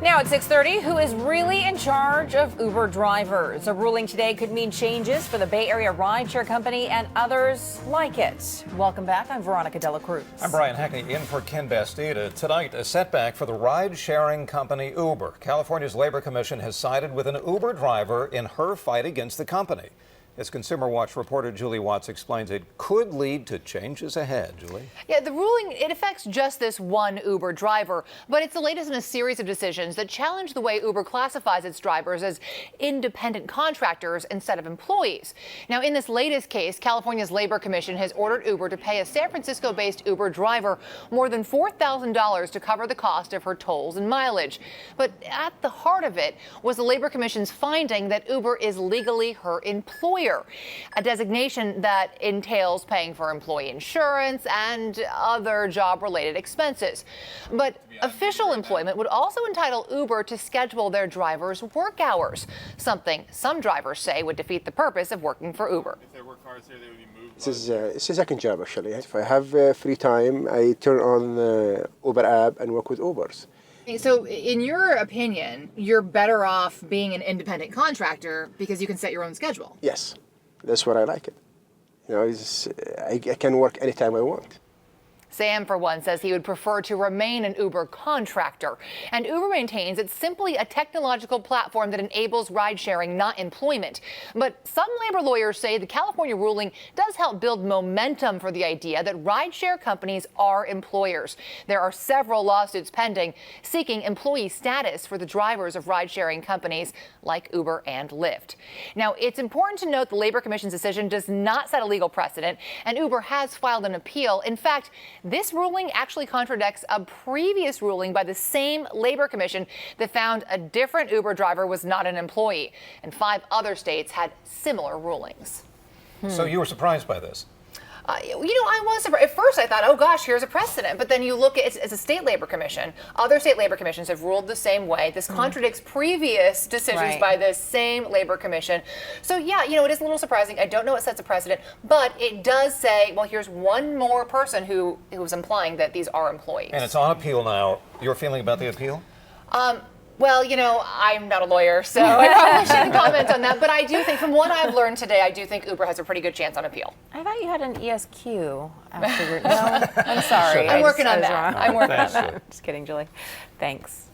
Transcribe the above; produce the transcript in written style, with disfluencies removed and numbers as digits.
Now at 6:30, who is really in charge of Uber drivers? A ruling today could mean changes for the Bay Area rideshare company and others like it. Welcome back. I'm Veronica Dela Cruz. I'm Brian Hackney in for Ken Bastida. Tonight, a setback for the ride-sharing company Uber. California's Labor Commission has sided with an Uber driver in her fight against the company. As Consumer Watch reporter Julie Watts explains, it could lead to changes ahead. Julie? Yeah, the ruling, it affects just this one Uber driver, but it's the latest in a series of decisions that challenge the way Uber classifies its drivers as independent contractors instead of employees. Now, in this latest case, California's Labor Commission has ordered Uber to pay a San Francisco-based Uber driver more than $4,000 to cover the cost of her tolls and mileage. But at the heart of it was the Labor Commission's finding that Uber is legally her employer, a designation that entails paying for employee insurance and other job-related expenses. But official employment would also entitle Uber to schedule their drivers' work hours, something some drivers say would defeat the purpose of working for Uber. If their work hours here, they would be moved. It's a second job, actually. If I have free time, I turn on the Uber app and work with Ubers. So in your opinion, you're better off being an independent contractor because you can set your own schedule? Yes, that's what I like it. You know, I can work anytime I want. Sam, for one, says he would prefer to remain an Uber contractor. And Uber maintains it's simply a technological platform that enables ride-sharing, not employment. But some labor lawyers say the California ruling does help build momentum for the idea that ride-share companies are employers. There are several lawsuits pending seeking employee status for the drivers of ride-sharing companies like Uber and Lyft. Now, it's important to note the Labor Commission's decision does not set a legal precedent, and Uber has filed an appeal. In fact, this ruling actually contradicts a previous ruling by the same Labor Commission that found a different Uber driver was not an employee. And 5 other states had similar rulings. So you were surprised by this? I was surprised. At first, I thought, oh, gosh, here's a precedent. But then you look at it's a state labor commission. Other state labor commissions have ruled the same way. This contradicts previous decisions by the same labor commission. So, yeah, it is a little surprising. I don't know it sets a precedent. But it does say, well, here's one more person who was implying that these are employees. And it's on appeal now. Your feeling about the appeal? Well, I'm not a lawyer, so I probably shouldn't comment on that. But I do think, from what I've learned today, I do think Uber has a pretty good chance on appeal. I thought you had an ESQ after your. No, I'm sorry. I'm working on that. I'm working on that. Just kidding, Julie. Thanks.